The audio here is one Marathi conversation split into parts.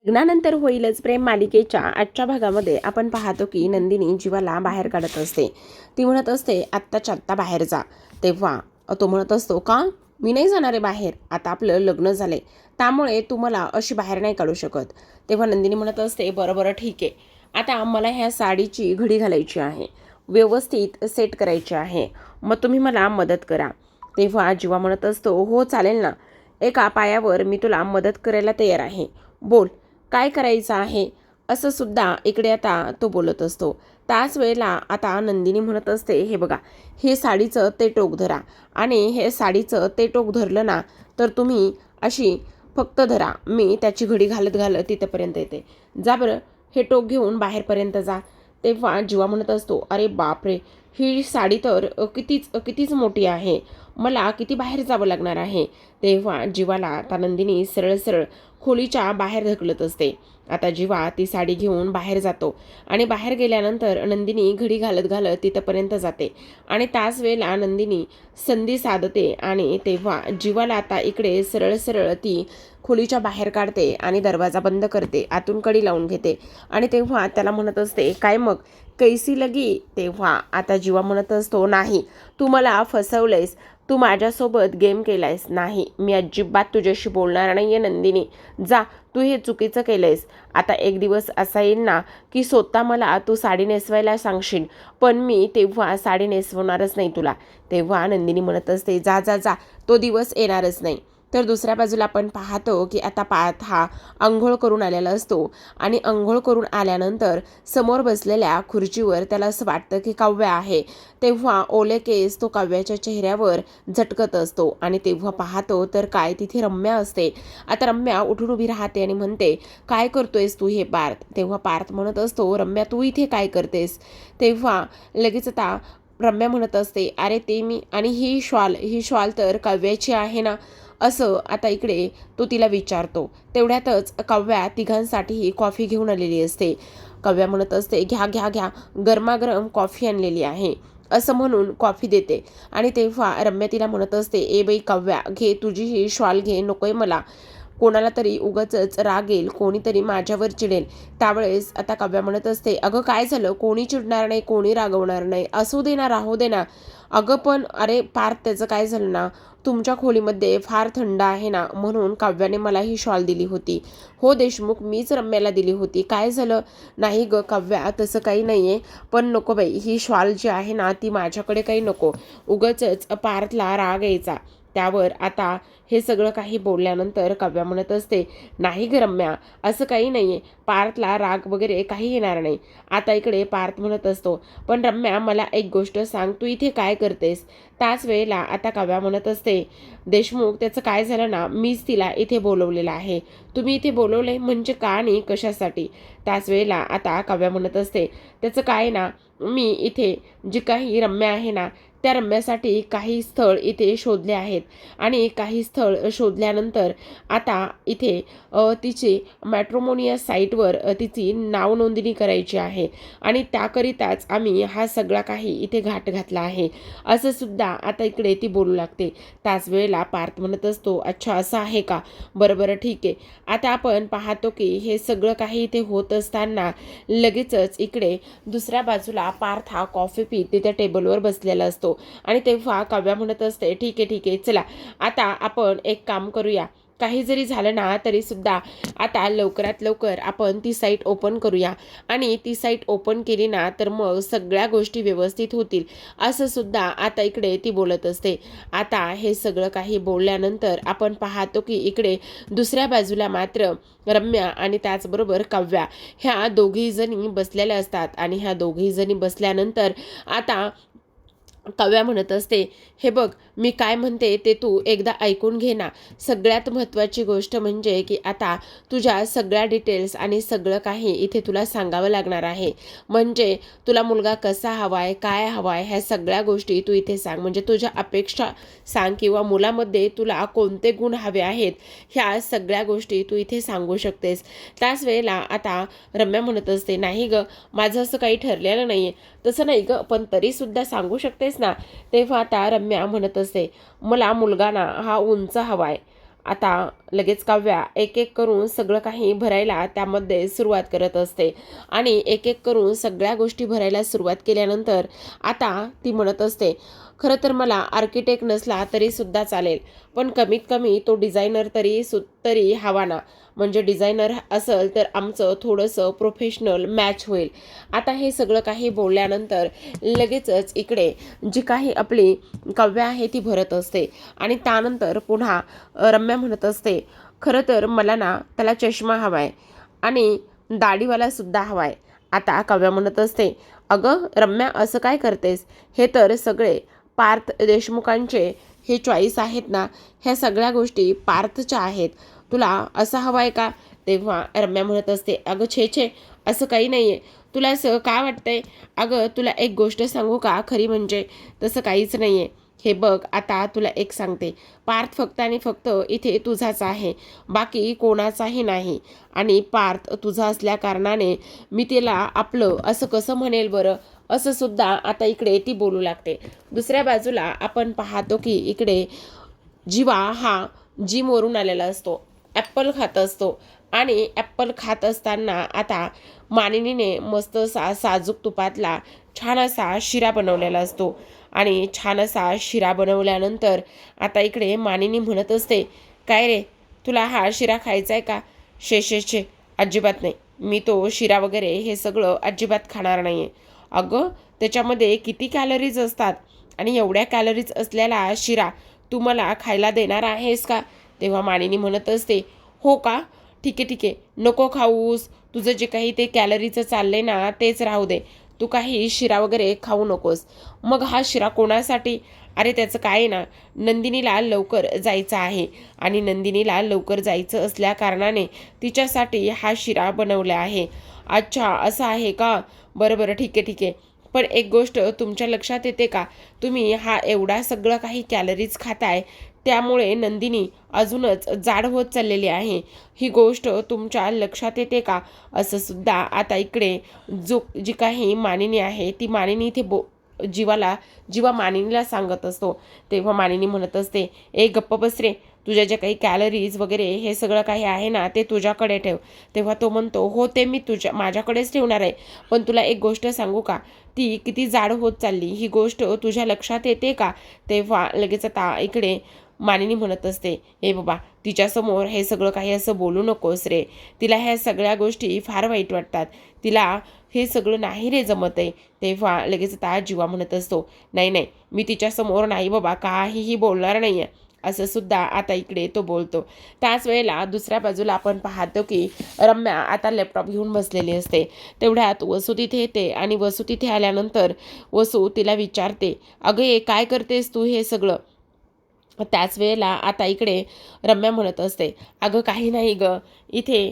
लग्नानंतर होईलच प्रेम मालिकेच्या आजच्या भागामध्ये आपण पाहतो की नंदिनी जीवाला बाहेर काढत असते. ती म्हणत असते आत्ताच्या आत्ता बाहेर जा. तेव्हा तो म्हणत असतो का मी नाही जाणार आहे बाहेर, आता आपलं लग्न झालंय त्यामुळे तू मला अशी बाहेर नाही काढू शकत. तेव्हा नंदिनी म्हणत असते बरं बरं ठीक आहे, आता मला ह्या साडीची घडी घालायची आहे, व्यवस्थित सेट करायची आहे, मग तुम्ही मला मदत करा. तेव्हा जीवा म्हणत असतो हो चालेल ना, एका पायावर मी तुला मदत करायला तयार आहे, बोल काय करायचं आहे. असं सुद्धा इकडे आता तो बोलत असतो. त्याच वेळेला आता नंदिनी म्हणत असते हे बघा, हे साडीचं ते टोक धरा आणि हे साडीचं ते टोक धरलं ना तर तुम्ही अशी फक्त धरा, मी त्याची घडी घालत घालत तिथपर्यंत येते, जा बरं हे टोक घेऊन बाहेरपर्यंत जा. तेव्हा जीवा म्हणत असतो अरे बापरे, ही साडी तर कितीच मोठी आहे, मला किती बाहेर जावं लागणार आहे. तेव्हा जीवाला आता नंदिनी सरळ सरळ खोलीच्या बाहेर ढकलत असते. आता जीवा ती साडी घेऊन बाहेर जातो आणि बाहेर गेल्यानंतर नंदिनी घडी घालत घालत तिथपर्यंत जाते आणि त्याच वेळेला नंदिनी संधी साधते आणि तेव्हा जीवाला आता इकडे सरळ सरळ ती खोलीच्या बाहेर काढते आणि दरवाजा बंद करते, आतून कडी लावून घेते आणि तेव्हा त्याला म्हणत असते काय मग कैसी लगी. तेव्हा आता जीवा म्हणत असतो नाही, तू मला फसवलंयस, तू माझ्यासोबत गेम केलायस, नाही मी अजिबात तुझ्याशी बोलणार नाही आहे नंदिनी, जा तू हे चुकीचं केलंयस. आता एक दिवस असा येईल ना की स्वतः मला तू साडी नेसवायला सांगशील, पण मी तेव्हा साडी नेसवणारच नाही तुला. तेव्हा नंदिनी म्हणत असते जा जा जा, तो दिवस येणारच नाही. तर दुसऱ्या बाजूला आपण पाहतो की आता पार्थ हा अंघोळ करून आलेला असतो आणि अंघोळ करून आल्यानंतर समोर बसलेल्या खुर्चीवर त्याला असं वाटतं की काव्या आहे. तेव्हा ओले केस तो काव्याच्या चेहऱ्यावर झटकत असतो आणि तेव्हा पाहतो तर काय तिथे रम्या असते. आता रम्या उठून उभी राहते आणि म्हणते काय करतोयस तू हे पार्थ. तेव्हा पार्थ म्हणत असतो रम्या तू इथे काय करतेस. तेव्हा लगेच आता रम्या म्हणत असते अरे ते मी आणि ही शॉल तर काव्याची आहे ना. असं आता इकडे तो तिला विचारतो. तेवढ्यातच काव्या तिघांसाठीही कॉफी घेऊन आलेली असते. काव्या म्हणत असते घ्या घ्या घ्या, गरमागरम कॉफी आणलेली आहे, असं म्हणून कॉफी देते आणि तेव्हा रम्या तिला म्हणत असते ए बाई काव्या घे तुझी ही शॉल घे, नकोय मला, कोणाला तरी उगाचच राग येईल, कोणीतरी माझ्यावर चिडेल. त्यावेळेस आता काव्या म्हणत असते अगं काय झालं, कोणी चिडणार नाही, कोणी रागवणार नाही, असू दे ना, राहू दे ना. अगं पण अरे पार्थ त्याचं काय झालं ना, तुमच्या खोलीमध्ये फार थंड आहे ना, म्हणून काव्याने मला ही शॉल दिली होती. हो देशमुख, मीच रम्याला दिली होती, काय झालं. नाही ग काव्या तसं काही नाही आहे, पण नको बाई ही शॉल जी आहे ना ती माझ्याकडे काही नको, उगाचच पार्थला राग यायचा. त्यावर आता हे सगळं काही बोलल्यानंतर काव्या म्हणत असते नाही ग रम्या, असं काही नाही आहे, पार्थला राग वगैरे काही येणार नाही. आता इकडे पार्थ म्हणत असतो पण रम्या मला एक गोष्ट सांग, तू इथे काय करतेस. त्याच वेळेला आता काव्या म्हणत असते देशमुख त्याचं काय झालं ना, मीच तिला इथे बोलवलेलं आहे. तुम्ही इथे बोलवले म्हणजे का आणि कशासाठी. त्याच वेळेला आता काव्या म्हणत असते त्याचं काय ना, मी इथे जी काही रम्या आहे ना त्या रम्यासाठी काही स्थळ इथे शोधले आहेत आणि काही स्थळ शोधल्यानंतर आता इथे तिची मॅट्रोमोनिया साईटवर तिची नावनोंदणी करायची आहे आणि त्याकरिताच आम्ही हा सगळा काही इथे घाट घातला आहे, असं सुद्धा आता इकडे ती बोलू लागते. त्याच वेळेला पार्थ म्हणत असतो अच्छा असं आहे का, बरं बरं ठीक आहे. आता आपण पाहतो की हे सगळं काही इथे होत असताना लगेचच इकडे दुसऱ्या बाजूला पार्थ हा कॉफी पीत तिथे टेबलवर बसलेला असतो आणि तेव्हा काव्या म्हणत असते ठीक आहे चला, आता आपण एक काम करूया, काही जरी झालं ना तरी सुद्धा आता लवकरात लवकर आपण ती साईट ओपन करूया आणि ती साईट ओपन केली ना तर मग सगळ्या गोष्टी व्यवस्थित होतील, असं सुद्धा आता इकडे ती बोलत असते. आता हे सगळं काही बोलल्यानंतर आपण पाहतो की इकडे दुसऱ्या बाजूला मात्र रम्या आणि त्याचबरोबर काव्या ह्या दोघी जणी बसलेल्या असतात आणि ह्या दोघी जणी बसल्यानंतर आता काव्या म्हणत असते हे बघ मी काय म्हणते ते तू एकदा ऐकून घे ना. सगळ्यात महत्त्वाची गोष्ट म्हणजे की आता तुझ्या सगळ्या डिटेल्स आणि सगळं काही इथे तुला सांगावं लागणार आहे. म्हणजे तुला मुलगा कसा हवाय, काय हवाय, ह्या सगळ्या गोष्टी तू इथे सांग. म्हणजे तुझ्या अपेक्षा सांग किंवा मुलामध्ये तुला कोणते गुण हवे आहेत ह्या सगळ्या गोष्टी तू इथे सांगू शकतेस. त्याच वेळेला आता रम्या म्हणत असते नाही ग, माझं असं काही ठरलेलं नाही आहे. तसं नाही ग, पण तरीसुद्धा सांगू शकतेस ना. तेव्हा आता रम्या म्हणत असते मला मुलगा ना हा उंच हवाय. आता लगेच काव्या एक एक करून सगळं काही भरायला त्यामध्ये सुरुवात करत असते आणि एक एक करून सगळ्या गोष्टी भरायला सुरुवात केल्यानंतर आता ती म्हणत असते, खरं तर मला आर्किटेक्ट नसला तरी सुद्धा चालेल, पण कमीत कमी तो डिझायनर तरी हवा ना, म्हणजे डिझायनर असेल तर आमचं थोडंसं प्रोफेशनल मॅच होईल. आता हे सगळं काही बोलल्यानंतर लगेचच इकडे जी काही आपली काव्या आहे ती भरत असते आणि त्यानंतर पुन्हा रम्या म्हणत असते, खरं तर मला ना त्याला चष्मा हवा आहे आणि दाढीवाला सुद्धा हवा आहे. आता काव्या म्हणत असते, अगं रम्या असं काय करतेस, हे तर सगळे पार्थ देशमुखांचे हे चॉईस आहेत ना, ह्या सगळ्या गोष्टी पार्थच्या आहेत, तुला असं हवं आहे का? तेव्हा रम्या म्हणत असते, अगं छे छे, असं काही नाही आहे, तुला असं काय वाटतंय? अगं तुला एक गोष्ट सांगू का, खरी म्हणजे तसं काहीच नाही आहे. हे बघ, आता तुला एक सांगते, पार्थ फक्त आणि फक्त इथे तुझाच आहे, बाकी कोणाचाही नाही. आणि पार्थ तुझा असल्या कारणाने मी तिला आपलं असं कसं म्हणेल बरं, असं सुद्धा आता इकडे ती बोलू लागते. दुसऱ्या बाजूला आपण पाहतो की इकडे जीवा हा जिमवरून आलेला असतो, ॲप्पल खात असतो आणि ॲप्पल खात असताना आता मानिनीने मस्त साजूक तुपातला छान असा शिरा बनवलेला असतो आणि छान असा शिरा बनवल्यानंतर आता इकडे मानिनी म्हणत असते, काय रे, तुला हा शिरा खायचा आहे का? शे शे शे, अजिबात नाही, मी तो शिरा वगैरे हे सगळं अजिबात खाणार नाही आहे. अगं त्याच्यामध्ये किती कॅलरीज असतात आणि एवढ्या कॅलरीज असलेला शिरा तू मला खायला देणार आहेस का? तेव्हा मानिनी म्हणत असते, हो का, ठीक आहे ठीक आहे, नको खाऊस, तुझं जे काही ते कॅलरीचं चाललंय ना तेच राहू दे, तू काही शिरा वगैरे खाऊ नकोस. मग हा शिरा कोणासाठी? अरे त्याचं काय ना, नंदिनीला लवकर जायचं आहे आणि नंदिनीला लवकर जायचं असल्या कारणाने तिच्यासाठी हा शिरा बनवला आहे. अच्छा असं आहे का? बरं बरं, ठीक आहे ठीक आहे, पण एक गोष्ट तुमच्या लक्षात येते का, तुम्ही हा एवढा सगळं काही कॅलरीज खाताय त्यामुळे नंदिनी अजूनच जाड होत चाललेली आहे, ही गोष्ट तुमच्या लक्षात येते का? असं सुद्धा आता इकडे जी काही मानिनी आहे ती मानिनी इथे जीवा मानिनीला सांगत असतो. तेव्हा मानिनी म्हणत असते, ए गप्प बस रे, तुझ्या जे काही कॅलरीज वगैरे हे सगळं काही आहे ना ते तुझ्याकडे ठेव. तेव्हा तो म्हणतो, हो ते मी माझ्याकडेच ठेवणार आहे, पण तुला एक गोष्ट सांगू का, ती किती जाड होत चालली ही गोष्ट तुझ्या लक्षात येते का? तेव्हा लगेच आता इकडे मानिनी म्हणत असते, हे बाबा तिच्यासमोर हे सगळं काही असं बोलू नकोस रे, तिला ह्या सगळ्या गोष्टी फार वाईट वाटतात, तिला हे सगळं नाही रे जमत आहे. तेव्हा लगेच आता जीवा म्हणत असतो, नाही नाही, मी तिच्यासमोर नाही बाबा काहीही बोलणार नाही आहे, असं सुद्धा आता इकडे तो बोलतो. त्याच वेळेला दुसऱ्या बाजूला आपण पाहतो की रम्या आता लॅपटॉप घेऊन बसलेली असते. तेवढ्यात वसू तिथे येते आणि वसू तिथे आल्यानंतर वसू तिला विचारते, अगं हे काय करतेस तू हे सगळं? त्याच वेळेला आता इकडे रम्या म्हणत असते, अगं काही नाही गं, इथे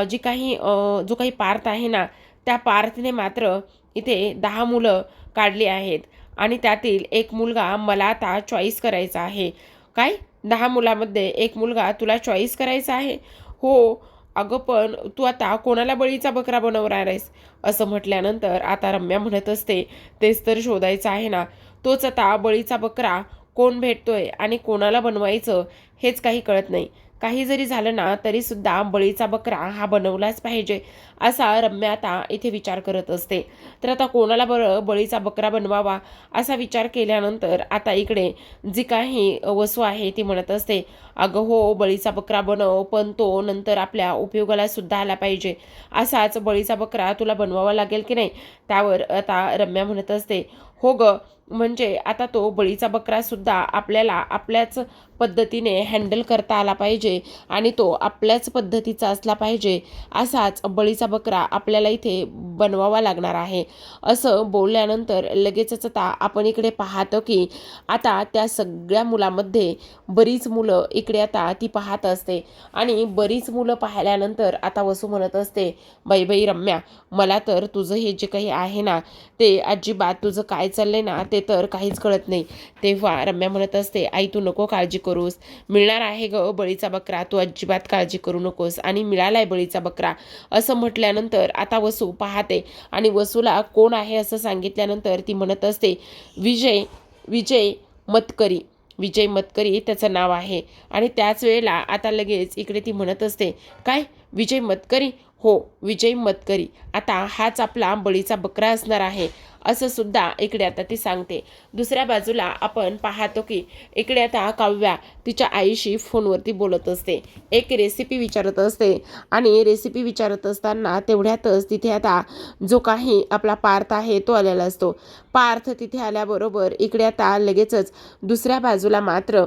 जो काही पार्थ आहे ना त्या पार्थने मात्र इथे 10 मुलं काढली आहेत आणि त्यातील एक मुलगा मला आता चॉईस करायचा आहे. काय, 10 मुलामध्ये एक मुलगा तुला चॉईस करायचा आहे? हो. अगं पण तू आता कोणाला बळीचा बकरा बनवणार आहेस? असं म्हटल्यानंतर आता रम्या म्हणत असते, तेच तर शोधायचं आहे ना, तोच आता बळीचा बकरा कोण भेटतोय आणि कोणाला बनवायचं हेच काही कळत नाही. काही जरी झालं ना तरी सुद्धा बळीचा बकरा हा बनवलाच पाहिजे, असा रम्या आता इथे विचार करत असते. तर आता कोणाला बळीचा बकरा बनवावा असा विचार केल्यानंतर आता इकडे जी काही वसू आहे ती म्हणत असते, अगं हो बळीचा बकरा बनव, पण तो नंतर आपल्या उपयोगाला सुद्धा आला पाहिजे, असाच बळीचा बकरा तुला बनवावा लागेल की नाही? त्यावर आता रम्या म्हणत असते, हो ग, म्हणजे आता तो बळीचा बकरा सुद्धा आपल्याला आपल्याच पद्धतीने हँडल करता आला पाहिजे आणि तो आपल्याच पद्धतीचा असला पाहिजे, असाच बळीचा बकरा आपल्याला इथे बनवावा लागणार आहे. असं बोलल्यानंतर लगेचच आता आपण इकडे पाहतो की आता त्या सगळ्या मुलामध्ये बरीच मुलं इकडे आता ती पाहत असते आणि बरीच मुलं पाहिल्यानंतर आता वसू म्हणत असते, बाई बाई रम्या, मला तर तुझं हे जे काही आहे ना ते अजिबात तुझं काय चाललंय ना ते तर काहीच कळत नाही. तेव्हा रम्या म्हणत असते, आई तू नको काळजी करूस, मिळणार आहे ग बळीचा बकरा, तू अजिबात काळजी करू नकोस आणि मिळालाय बळीचा बकरा. असं म्हटल्यानंतर आता वसू पाहते आणि वसूला कोण आहे असं सांगितल्यानंतर ती म्हणत असते, विजय विजय मतकरी. विजय मतकरी त्याचं नाव आहे. आणि त्याच वेळेला आता लगेच इकडे ती म्हणत असते, काय विजय मतकरी? हो, विजय मतकरी. आता हाच आपला बळीचा बकरा असणार आहे, असं सुद्धा इकडे आता ती सांगते. दुसऱ्या बाजूला आपण पाहतो की इकडे आता काव्या तिच्या आईशी फोनवरती बोलत असते, एक रेसिपी विचारत असते. आणि रेसिपी विचारत असताना तेवढ्यातच तिथे आता जो काही आपला पार्थ आहे तो आलेला असतो. पार्थ तिथे आल्याबरोबर इकडे आता लगेचच दुसऱ्या बाजूला मात्र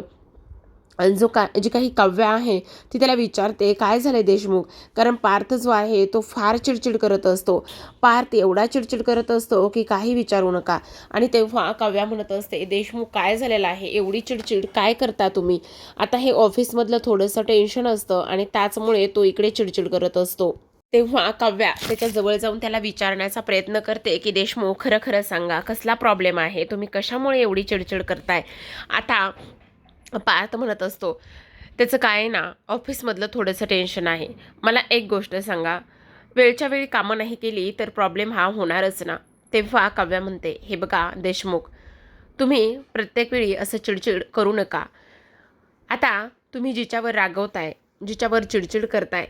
जी काही काव्या आहे ती त्याला विचारते, काय झालं देशमुख? कारण पार्थ जो आहे तो फार चिडचिड करत असतो. पार्थ एवढा चिडचिड करत असतो की काही विचारू नका. आणि तेव्हा काव्या म्हणत असते, देशमुख काय झालेलं आहे? एवढी चिडचिड काय करता तुम्ही? आता हे ऑफिसमधलं थोडंसं टेन्शन असतं आणि त्याचमुळे तो इकडे चिडचिड करत असतो. तेव्हा काव्या त्याच्या जवळ जाऊन त्याला विचारण्याचा प्रयत्न करते की देशमुख खरं खरं सांगा, कसला प्रॉब्लेम आहे? तुम्ही कशामुळे एवढी चिडचिड करताय? आता पार्थ म्हणत असतो, त्याचं काय ना ऑफिसमधलं थोडंसं टेन्शन आहे. मला एक गोष्ट सांगा, वेळच्या वेळी कामं नाही केली तर प्रॉब्लेम हा होणारच ना. तेव्हा काव्या म्हणते, हे बघा देशमुख, तुम्ही प्रत्येक वेळी असं चिडचिड करू नका. आता तुम्ही जिच्यावर रागवताय, जिच्यावर चिडचिड करताय,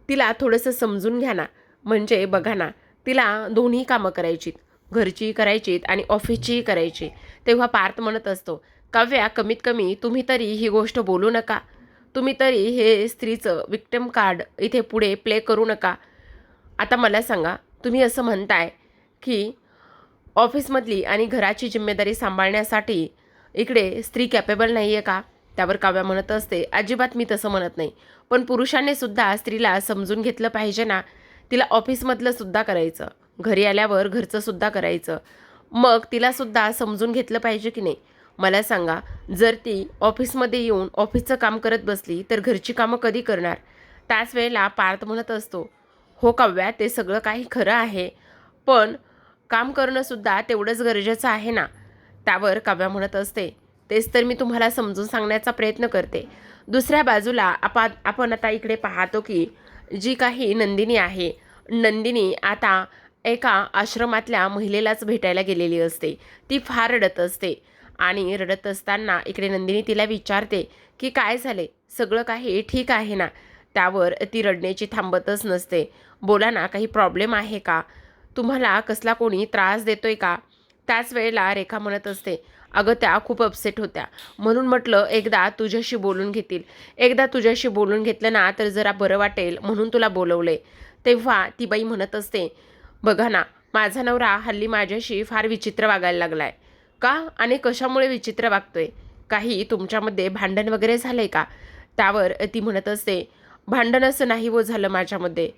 तिला थोडंसं समजून घ्या ना. म्हणजे बघा ना, तिला दोन्ही कामं करायचीत, घरचीही करायचीत आणि ऑफिसचीही करायची. तेव्हा पार्थ म्हणत असतो, काव्या कमीत कमी तुम्ही तरी ही गोष्ट बोलू नका. तुम्ही तरी हे स्त्रीचं विक्टिम कार्ड इथे पुढे प्ले करू नका. आता मला सांगा, तुम्ही असं म्हणताय की ऑफिसमधली आणि घराची जिम्मेदारी सांभाळण्यासाठी इकडे स्त्री कॅपेबल नाही आहे का? त्यावर काव्या म्हणत असते, अजिबात मी तसं म्हणत नाही. पण पुरुषांनी सुद्धा स्त्रीला समजून घेतलं पाहिजे ना. तिला ऑफिसमधलं सुद्धा करायचं, घरी आल्यावर घरचं सुद्धा करायचं. मग तिला सुद्धा समजून घेतलं पाहिजे की नाही? मला सांगा, जर ती ऑफिसमध्ये येऊन ऑफिसचं काम करत बसली तर घरची कामं कधी करणार? त्याच वेळेला पार्थ म्हणत असतो, हो काव्या, ते सगळं काही खरं आहे, पण काम करणं सुद्धा तेवढंच गरजेचं आहे ना. त्यावर काव्या म्हणत असते, तेच तर मी तुम्हाला समजून सांगण्याचा प्रयत्न करते. दुसऱ्या बाजूला आपण आता इकडे पाहतो की जी काही नंदिनी आहे, नंदिनी आता एका आश्रमातल्या महिलेलाच भेटायला गेलेली असते. ती फार रडत असते आणि रडत असताना इकडे नंदिनी तिला विचारते की काय झाले, सगळं काही ठीक आहे ना? त्यावर ती रडण्याची थांबतच नसते. बोला ना, काही प्रॉब्लेम आहे का? तुम्हाला कसला कोणी त्रास देतोय का? त्याच वेळेला रेखा म्हणत असते, अगं त्या खूप अपसेट होत्या, म्हणून म्हटलं एकदा तुझ्याशी बोलून घेतील. एकदा तुझ्याशी बोलून घेतलं ना तर जरा बरं वाटेल म्हणून तुला बोलवले. तेव्हा ती बाई म्हणत असते, बघा ना, माझा नवरा हल्ली माझ्याशी फार विचित्र वागायला लागलाय. का आणि कशामुळे विचित्र वागतोय? काही तुमच्यामध्ये भांडण वगैरे झालंय का? त्यावर ती म्हणत असते, भांडण असं नाही हो झालं माझ्यामध्ये,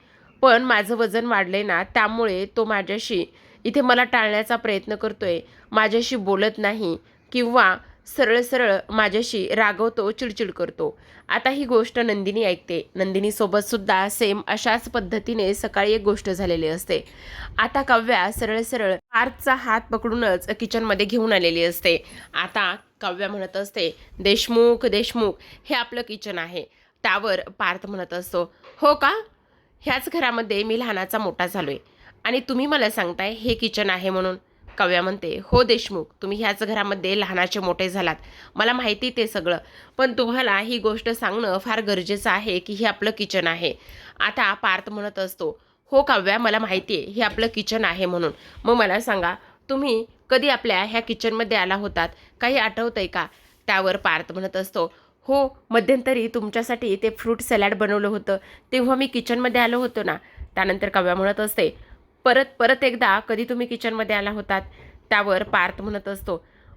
पण माझं वजन वाढलंय ना, त्यामुळे तो माझ्याशी इथे मला टाळण्याचा प्रयत्न करतोय, माझ्याशी बोलत नाही किंवा सरळ सरळ माझ्याशी रागवतो, चिडचिड करतो. आता ही गोष्ट नंदिनी ऐकते. नंदिनीसोबत सुद्धा सेम अशाच पद्धतीने सकाळी एक गोष्ट झालेली असते. आता काव्या सरळ सरळ पार्थचा हात पकडूनच किचनमध्ये घेऊन आलेली असते. आता काव्या म्हणत असते, देशमुख देशमुख, हे आपलं किचन आहे. त्यावर पार्थ म्हणत असतो, हो का? ह्याच घरामध्ये मी लहानाचा मोठा झालोय आणि तुम्ही मला सांगताय हे किचन आहे म्हणून? काव्या म्हणते, हो देशमुख, तुम्ही ह्याच घरामध्ये लहानाचे मोठे झालात, मला माहिती ते सगळं, पण तुम्हाला ही गोष्ट सांगणं फार गरजेचं आहे की हे आपलं किचन आहे. आता पार्थ म्हणत असतो, हो काव्या, मला माहिती आहे हे आपलं किचन आहे म्हणून. मग मला सांगा, तुम्ही कधी आपल्या ह्या किचनमध्ये आला होतात? काही आठवतंय का? त्यावर पार्थ म्हणत असतो, हो, मध्यंतरी तुमच्यासाठी ते फ्रूट सॅलड बनवलं होतं तेव्हा मी किचनमध्ये आलो होतो ना. त्यानंतर काव्या म्हणत असते, परत एकदा कधी तुम्ही किचनमध्ये आला होतात? त्यावर पार्थ म्हणत असतो,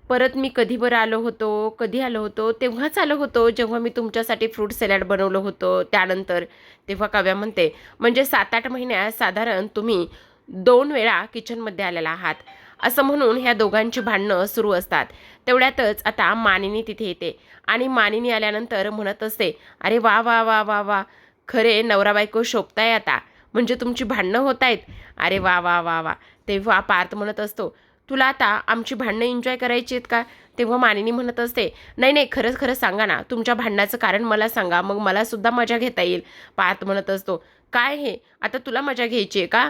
परत मी कधी बरं आलो होतो, कधी आलो होतो? तेव्हाच आलो होतो जेव्हा मी तुमच्यासाठी फ्रूट सॅलड बनवलं होतं त्यानंतर. तेव्हा काव्या म्हणते, म्हणजे 7-8 महिन्यात साधारण तुम्ही 2 वेळा किचनमध्ये आलेला आहात. असं म्हणून ह्या दोघांची भांडणं सुरू असतात. तेवढ्यातच आता मानिनी तिथे येते आणि मानिनी आल्यानंतर म्हणत असते, अरे वा वा वा वा वा, खरे नवरा बायको शोभताय आता, म्हणजे तुमची भांडणं होत आहेत. अरे वा वा वा वा. तेव्हा पार्थ म्हणत असतो, तुला आता आमची भांडणं एन्जॉय करायची आहेत का? तेव्हा मानिनी म्हणत असते, नाही नाही, खरंच खरं सांगा ना, तुमच्या भांडणाचं कारण मला सांगा, मग मला सुद्धा मजा घेता येईल. पार्थ म्हणत असतो, काय हे आता तुला मजा घ्यायची आहे का?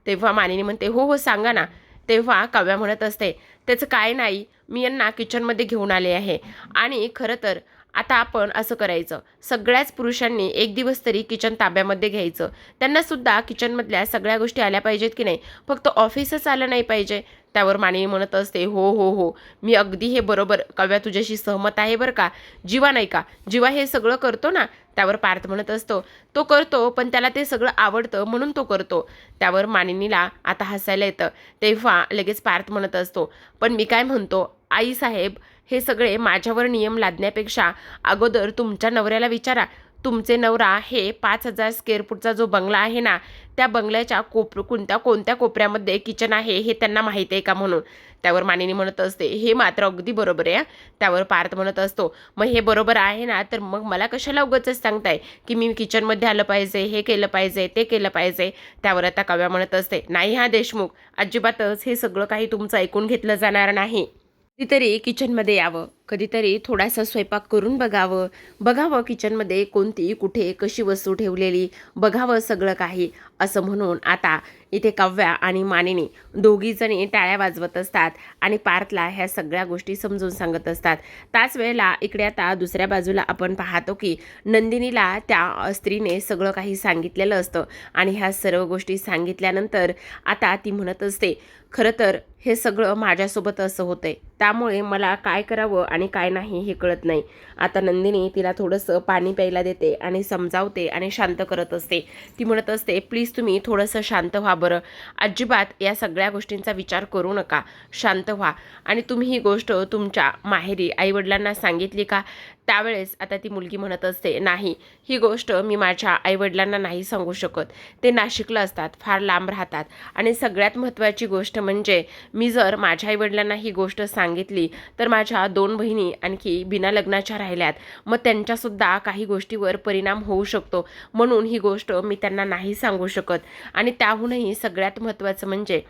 तेव्हा मानिनी म्हणते, हो हो सांगा ना. तेव्हा काव्या म्हणत असते, त्याचं काय नाही, मी यांना किचनमध्ये घेऊन आले आहे. आणि खरं तर आता आपण असं करायचं, सगळ्याच पुरुषांनी एक दिवस तरी किचन ताब्यामध्ये घ्यायचं. त्यांनासुद्धा किचनमधल्या सगळ्या गोष्टी आल्या पाहिजेत की नाही, फक्त ऑफिसच आलं नाही पाहिजे. त्यावर मानिनी म्हणत असते, हो हो हो, मी अगदी हे बरोबर काव्या तुझ्याशी सहमत आहे बरं का. जीवा नाही का, जीवा हे सगळं करतो ना. त्यावर पार्थ म्हणत असतो, तो करतो पण त्याला ते सगळं आवडतं म्हणून तो करतो. त्यावर मानिनीला आता हसायला येतं. तेव्हा लगेच पार्थ म्हणत असतो, पण मी काय म्हणतो आईसाहेब, हे सगळे माझ्यावर नियम लादण्यापेक्षा अगोदर तुमच्या नवऱ्याला विचारा. तुमचे नवरा हे 5,000 स्क्वेअर फूटचा जो बंगला आहे ना, त्या बंगल्याच्या कोणत्या कोपऱ्यामध्ये किचन आहे हे त्यांना माहीत आहे का म्हणून. त्यावर मानिनी म्हणत असते, हे मात्र अगदी बरोबर आहे. त्यावर पार्थ म्हणत असतो, मग हे बरोबर आहे ना, तर मग मला कशाला उगाचच सांगताय की मी किचनमध्ये आलं पाहिजे, हे केलं पाहिजे, ते केलं पाहिजे. त्यावर आता काव्या म्हणत असते, नाही हा देशमुख, अजिबातच हे सगळं काही तुमचं ऐकून घेतलं जाणार नाही. कधीतरी किचनमध्ये यावं, कधीतरी थोडासा स्वयंपाक करून बघावं किचनमध्ये कोणती कुठे कशी वस्तू ठेवलेली, बघावं सगळं काही. असं म्हणून आता इथे काव्या आणि मानिनी दोघीजणी टाळ्या वाजवत असतात आणि पार्थला ह्या सगळ्या गोष्टी समजून सांगत असतात. त्याच वेळेला इकडे आता दुसऱ्या बाजूला आपण पाहतो की नंदिनीला त्या स्त्रीने सगळं काही सांगितलेलं असतं आणि ह्या सर्व गोष्टी सांगितल्यानंतर आता ती म्हणत असते, खरं तर हे सगळं माझ्यासोबत असं होतंय, त्यामुळे मला काय करावं आणि काय नाही हे कळत नाही. आता नंदिनी तिला थोडंसं पाणी प्यायला देते आणि समजावते आणि शांत करत असते. ती म्हणत असते, प्लीज तुम्ही थोडंसं शांत व्हा बरं, अजिबात या सगळ्या गोष्टींचा विचार करू नका, शांत व्हा. आणि तुम्ही ही गोष्ट तुमच्या माहेरी आईवडिलांना सांगितली का. त्यावेळेस आता ती मुलगी म्हणत असते, नाही, ही गोष्ट मी माझ्या आईवडिलांना नाही सांगू शकत, ते नाशिकला असतात, फार लांब राहतात. आणि सगळ्यात महत्त्वाची गोष्ट म्हणजे मी जर माझ्या आईवडिलांना ही गोष्ट सांगितली तर माझ्या 2 बहिणी आणखी बिना लग्नाच्या राहिल्यात, मग त्यांच्यासुद्धा काही गोष्टीवर परिणाम होऊ शकतो, म्हणून ही गोष्ट मी त्यांना नाही सांगू शकत. आणि त्याहूनही सगळ्यात महत्त्वाचं म्हणजे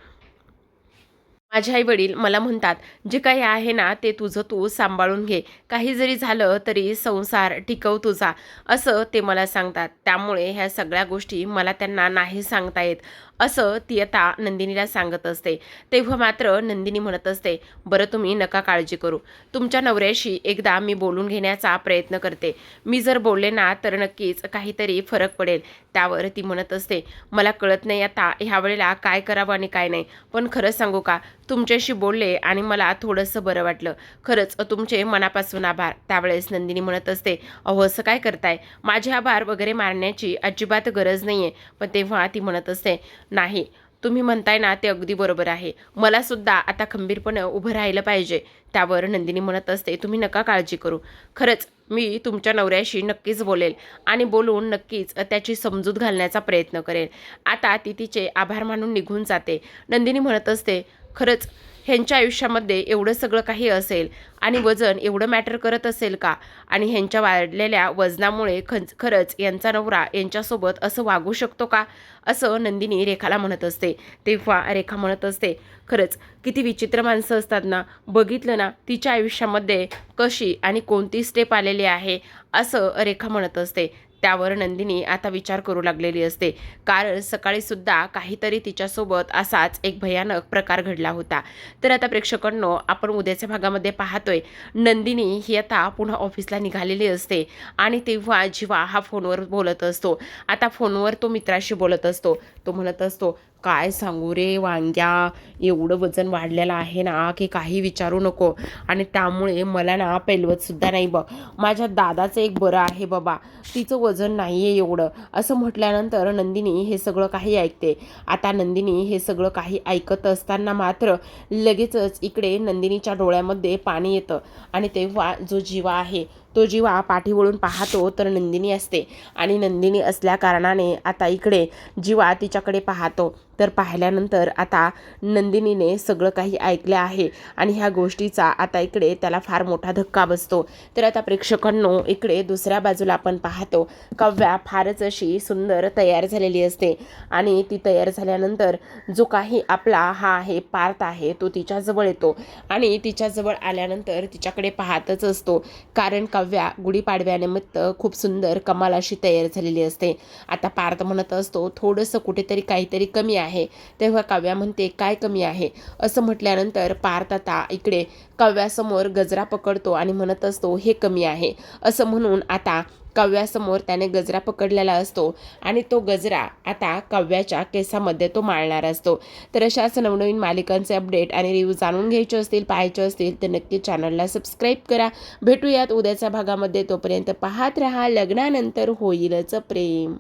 माझे आई वडील मला म्हणतात, जे काही आहे ना ते तुझं तू सांभाळून घे, काही जरी झालं तरी संसार टिकव तुझा, असं ते मला सांगतात. त्यामुळे ह्या सगळ्या गोष्टी मला त्यांना नाही सांगता येत, असं ती आता नंदिनीला सांगत असते. तेव्हा मात्र नंदिनी म्हणत असते, बरं तुम्ही नका काळजी करू, तुमच्या नवऱ्याशी एकदा मी बोलून घेण्याचा प्रयत्न करते. मी जर बोलले ना तर नक्कीच काहीतरी फरक पडेल. त्यावर ती म्हणत असते, मला कळत नाही आता ह्या वेळेला काय करावं आणि काय नाही, पण खरंच सांगू का, तुमच्याशी बोलले आणि मला थोडंसं बरं वाटलं, खरंच तुमचे मनापासून आभार. त्यावेळेस नंदिनी म्हणत असते, अहो असं काय करताय, माझे आभार वगैरे मानण्याची अजिबात गरज नाही आहे. पण तेव्हा ती म्हणत असते, नाही, तुम्ही म्हणताय ना ते अगदी बरोबर आहे, मला सुद्धा आता खंबीरपणे उभं राहिलं पाहिजे. त्यावर नंदिनी म्हणत असते, तुम्ही नका काळजी करू, खरंच मी तुमच्या नवऱ्याशी नक्कीच बोलेल आणि बोलून नक्कीच त्याची समजूत घालण्याचा प्रयत्न करेल. आता ती तिचे आभार मानून निघून जाते. नंदिनी म्हणत असते, खरंच ह्यांच्या आयुष्यामध्ये एवढं सगळं काही असेल आणि वजन एवढं मॅटर करत असेल का, आणि ह्यांच्या वाढलेल्या वजनामुळे खरंच यांचा नवरा यांच्यासोबत असं वागू शकतो का, असं नंदिनी रेखाला म्हणत असते. तेव्हा रेखा म्हणत असते, खरंच किती विचित्र माणसं असतात ना, बघितलं ना तिच्या आयुष्यामध्ये कशी आणि कोणती स्टेप आलेली आहे, असं रेखा म्हणत असते. त्यावर नंदिनी आता विचार करू लागलेली असते, कारण सकाळीसुद्धा काहीतरी तिच्यासोबत असाच एक भयानक प्रकार घडला होता. तर आता प्रेक्षकांनो, आपण उद्याच्या भागामध्ये पाहतोय नंदिनी ही आता पुन्हा ऑफिसला निघालेली असते आणि तेव्हा जीवा हा फोनवर बोलत असतो. आता फोनवर तो मित्राशी बोलत असतो. तो म्हणत असतो, काय सांगू रे वांग्या, एवढं वजन वाढलेलं आहे ना की काही विचारू नको, आणि त्यामुळे मला ना पेलवतसुद्धा नाही बघ. माझ्या दादाचं एक बरं आहे बाबा, तिचं वजन नाही आहे एवढं, असं म्हटल्यानंतर नंदिनी हे सगळं काही ऐकते. आता नंदिनी हे सगळं काही ऐकत असताना मात्र लगेचच इकडे नंदिनीच्या डोळ्यामध्ये पाणी येतं आणि तेव्हा जो जीवा आहे तो जीवा पाठी वळून पाहतो तर नंदिनी असते, आणि नंदिनी असल्या कारणाने आता इकडे जीवा तिच्याकडे पाहतो. तर पाहिल्यानंतर आता नंदिनीने सगळं काही ऐकलं आहे आणि ह्या गोष्टीचा आता इकडे त्याला फार मोठा धक्का बसतो. तर आता प्रेक्षकांनो, इकडे दुसऱ्या बाजूला आपण पाहतो काव्या फारच अशी सुंदर तयार झालेली असते आणि ती तयार झाल्यानंतर जो काही आपला हा आहे पार्थ आहे तो तिच्याजवळ येतो आणि तिच्याजवळ आल्यानंतर तिच्याकडे पाहतच असतो, कारण काव्या गुढीपाडव्यानिमित्त खूप सुंदर कमाल अशी तयार झालेली असते. आता पार्थ म्हणत असतो थोडंसं कुठेतरी काहीतरी कमी आहे. तेव्हा काव्या म्हणते काय कमी आहे असं म्हटल्यानंतर पार्थ आता इकडे काव्यासमोर गजरा पकडतो आणि म्हणत असतो हे कमी आहे असं म्हणून आता काव्यासमोर त्याने गजरा पकडलेला असतो आणि तो गजरा आता काव्याच्या केसामध्ये तो माळणार असतो. तर अशाच नवनवीन मालिकांचे अपडेट आणि रिव्ह्यू जाणून घ्यायचे असतील, पाहायचे असतील तर नक्की चॅनलला सबस्क्राईब करा. भेटूयात उद्याच्या भागामध्ये. तोपर्यंत पाहत रहा लग्नानंतर होईलच प्रेम.